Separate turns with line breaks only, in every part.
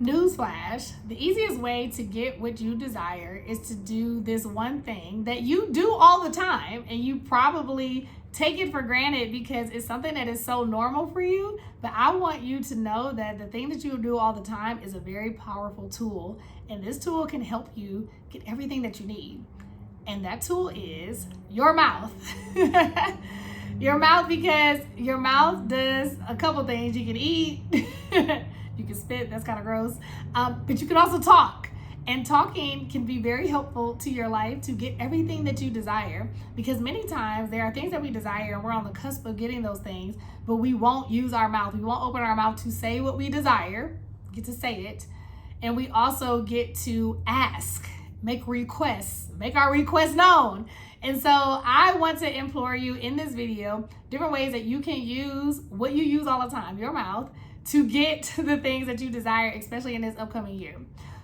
Newsflash, the easiest way to get what you desire is to do this one thing that you do all the time, and you probably take it for granted because it's something that is so normal for you. But I want you to know that the thing that you do all the time is a very powerful tool, and this tool can help you get everything that you need. And that tool is your mouth. Your mouth, because your mouth does a couple things. You can eat, you can spit, that's kind of gross, but you can also talk. And talking can be very helpful to your life to get everything that you desire, because many times there are things that we desire and we're on the cusp of getting those things, but we won't use our mouth. We won't open our mouth to say what we desire, get to say it, and we also get to ask, make requests, make our requests known. And so I want to implore you in this video, different ways that you can use what you use all the time, your mouth, to get the things that you desire, especially in this upcoming year.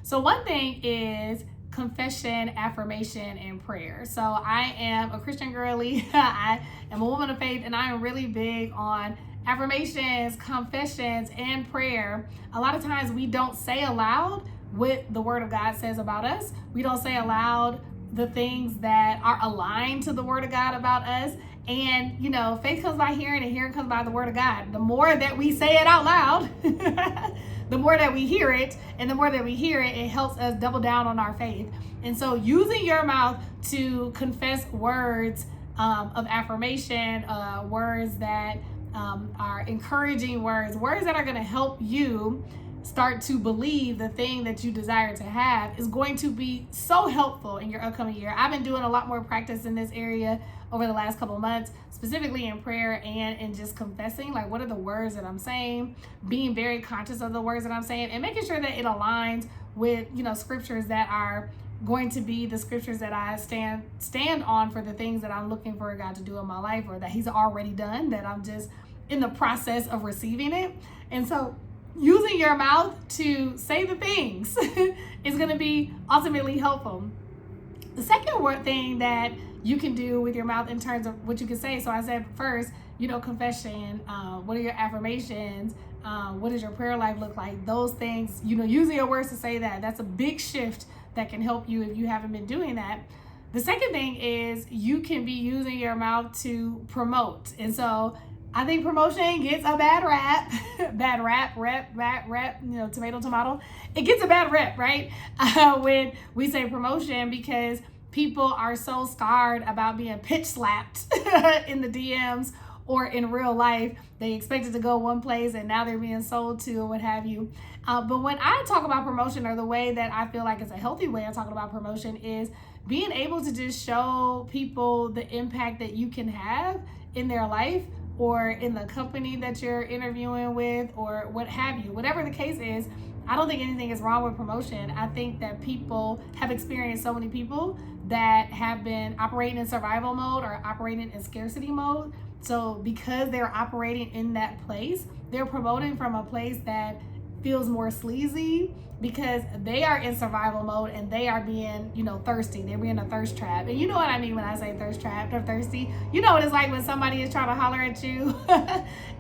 So one thing is confession, affirmation, and prayer. So I am a Christian girly. I am a woman of faith, and I am really big on affirmations, confessions, and prayer. A lot of times we don't say aloud what the Word of God says about us. We don't say aloud the things that are aligned to the Word of God about us. And you know, faith comes by hearing, and hearing comes by the Word of God. The more that we say it out loud, the more that we hear it, and the more that we hear it, it helps us double down on our faith. And so using your mouth to confess words of affirmation, words that are encouraging words that are going to help you start to believe the thing that you desire to have, is going to be so helpful in your upcoming year. I've been doing a lot more practice in this area over the last couple of months, specifically in prayer and in just confessing, like, what are the words that I'm saying, being very conscious of the words that I'm saying, and making sure that it aligns with, you know, scriptures that are going to be the scriptures that I stand on for the things that I'm looking for God to do in my life, or that He's already done, that I'm just in the process of receiving it. And so using your mouth to say the things is going to be ultimately helpful. The second thing that you can do with your mouth in terms of what you can say. So I said first, you know, confession, what are your affirmations? What does your prayer life look like? Those things, you know, using your words to say that, that's a big shift that can help you if you haven't been doing that. The second thing is you can be using your mouth to promote. And so I think promotion gets a bad rap, you know, tomato. It gets a bad rep, right? When we say promotion, because people are so scarred about being pitch slapped in the DMs or in real life. They expected to go one place and now they're being sold to, or what have you. But when I talk about promotion, or the way that I feel like it's a healthy way of talking about promotion, is being able to just show people the impact that you can have in their life, or in the company that you're interviewing with, or what have you. Whatever the case is, I don't think anything is wrong with promotion. I think that people have experienced, so many people that have been operating in survival mode or operating in scarcity mode. So because they're operating in that place, they're promoting from a place that feels more sleazy, because they are in survival mode and they are being, you know, thirsty. They're being a thirst trap. And you know what I mean when I say thirst trap or thirsty. You know what it's like when somebody is trying to holler at you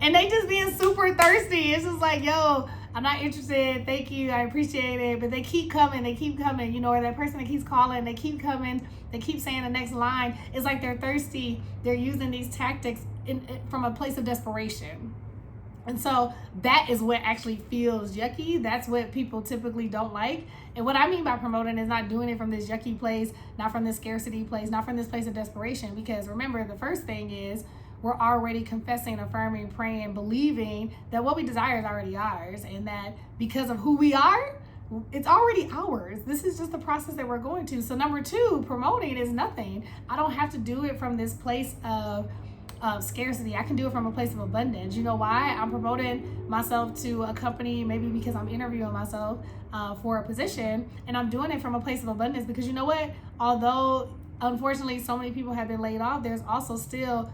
and they just being super thirsty. It's just like, yo, I'm not interested. Thank you. I appreciate it. But they keep coming. You know, or that person that keeps calling, they keep coming. They keep saying the next line. It's like they're thirsty. They're using these tactics from a place of desperation. And so that is what actually feels yucky. That's what people typically don't like. And what I mean by promoting is not doing it from this yucky place, not from this scarcity place, not from this place of desperation. Because remember, the first thing is we're already confessing, affirming, praying, believing that what we desire is already ours. And that because of who we are, it's already ours. This is just the process that we're going to. So number two, promoting is nothing. I don't have to do it from this place of scarcity. I can do it from a place of abundance. You know why? I'm promoting myself to a company, maybe because I'm interviewing myself for a position, and I'm doing it from a place of abundance, because you know what? Although unfortunately so many people have been laid off, there's also still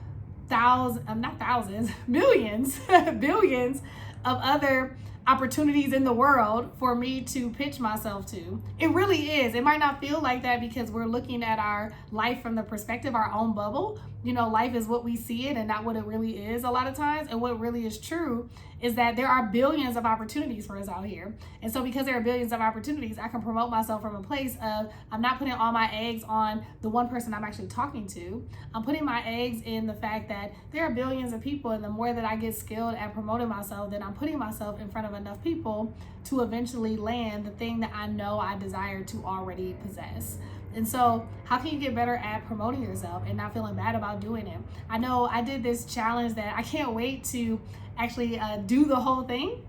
millions, billions of other opportunities in the world for me to pitch myself to. It really is. It might not feel like that because we're looking at our life from the perspective, our own bubble, life is what we see it and not what it really is a lot of times. And what really is true is that there are billions of opportunities for us out here. And so because there are billions of opportunities, I can promote myself from a place of, I'm not putting all my eggs on the one person I'm actually talking to. I'm putting my eggs in the fact that there are billions of people, and the more that I get skilled at promoting myself, then I'm putting myself in front of enough people to eventually land the thing that I know I desire to already possess. And so how can you get better at promoting yourself and not feeling bad about doing it? I know I did this challenge that I can't wait to actually do the whole thing.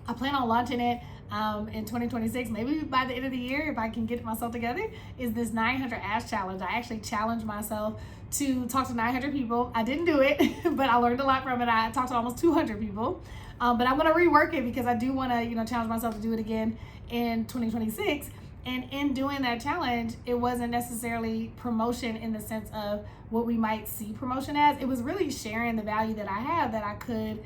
I plan on launching it in 2026, maybe by the end of the year, if I can get myself together, is this 900 Ask Challenge. I actually challenged myself to talk to 900 people. I didn't do it, but I learned a lot from it. I talked to almost 200 people, but I'm gonna rework it because I do wanna, challenge myself to do it again in 2026. And in doing that challenge, it wasn't necessarily promotion in the sense of what we might see promotion as. It was really sharing the value that I have, that I could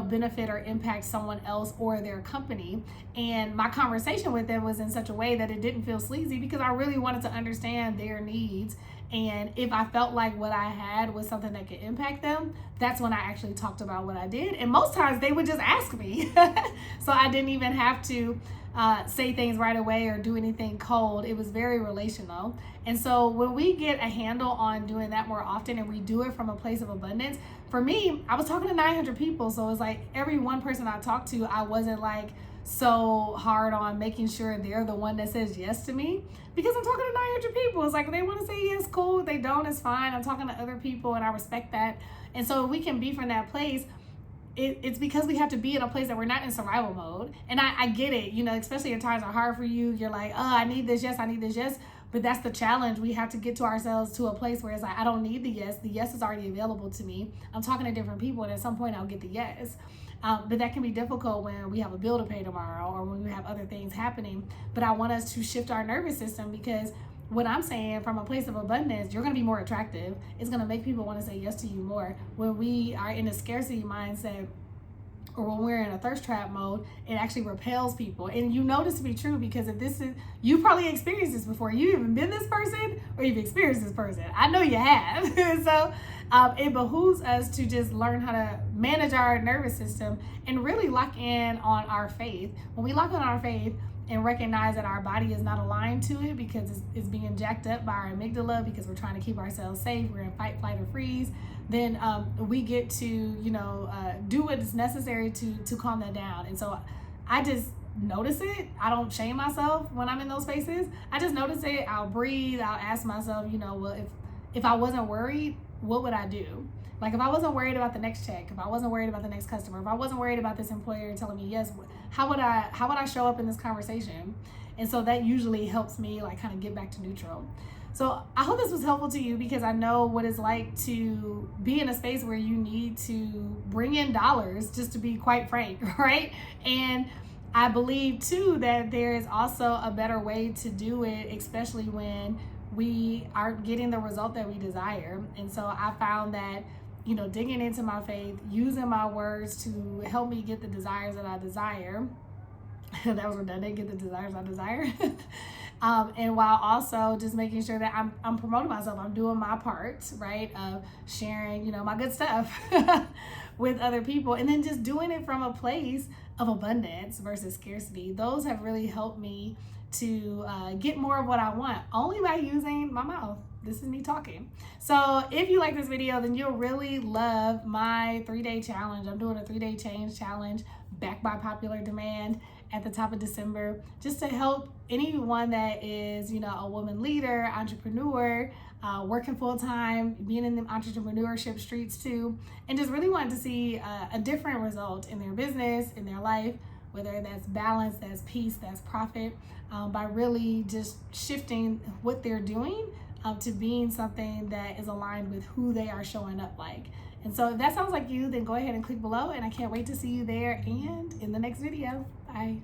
benefit or impact someone else or their company. And my conversation with them was in such a way that it didn't feel sleazy, because I really wanted to understand their needs. And if I felt like what I had was something that could impact them, that's when I actually talked about what I did. And most times they would just ask me. So I didn't even have to say things right away or do anything cold. It was very relational. And so when we get a handle on doing that more often, and we do it from a place of abundance, for me, I was talking to 900 people. So it's like every one person I talked to, I wasn't like so hard on making sure they're the one that says yes to me, because I'm talking to 900 people. It's like, they want to say yes, cool. If they don't, it's fine. I'm talking to other people and I respect that. And so we can be from that place. It's because we have to be in a place that we're not in survival mode. And I get it, especially if times are hard for you. You're like, oh, I need this, yes, I need this, yes. But that's the challenge. We have to get to ourselves to a place where it's like, I don't need the yes. The yes is already available to me. I'm talking to different people, and at some point I'll get the yes. But that can be difficult when we have a bill to pay tomorrow, or when we have other things happening. But I want us to shift our nervous system, because what I'm saying, from a place of abundance, you're going to be more attractive. It's going to make people want to say yes to you more. When we are in a scarcity mindset, or when we're in a thirst trap mode, it actually repels people. And you know this to be true, because if this is, you've probably experienced this before. You've even been this person, or you've experienced this person. I know you have. So it behooves us to just learn how to manage our nervous system and really lock in on our faith. When we lock in on our faith and recognize that our body is not aligned to it, because it's being jacked up by our amygdala, because we're trying to keep ourselves safe, we're in fight, flight, or freeze, then we get to do what is necessary to calm that down. And so I just notice it. I don't shame myself when I'm in those spaces. I just notice it. I'll breathe. I'll ask myself, well, if I wasn't worried, what would I do? Like, if I wasn't worried about the next check, if I wasn't worried about the next customer, if I wasn't worried about this employer telling me yes, how would I show up in this conversation? And so that usually helps me kind of get back to neutral. So I hope this was helpful to you, because I know what it's like to be in a space where you need to bring in dollars, just to be quite frank, right? And I believe too that there is also a better way to do it, especially when we aren't getting the result that we desire. And so I found that digging into my faith, using my words to help me get the desires that I desire. That was redundant, get the desires I desire. And while also just making sure that I'm promoting myself, I'm doing my part, right, of sharing, my good stuff with other people, and then just doing it from a place of abundance versus scarcity. Those have really helped me to get more of what I want, only by using my mouth. This is me talking. So if you like this video, then you'll really love my 3-day challenge. I'm doing a 3-day change challenge backed by popular demand at the top of December, just to help anyone that is, a woman leader, entrepreneur, working full-time, being in the entrepreneurship streets too, and just really wanting to see a different result in their business, in their life, whether that's balance, that's peace, that's profit, by really just shifting what they're doing to being something that is aligned with who they are showing up like. And so if that sounds like you, then go ahead and click below, and I can't wait to see you there and in the next video. Bye.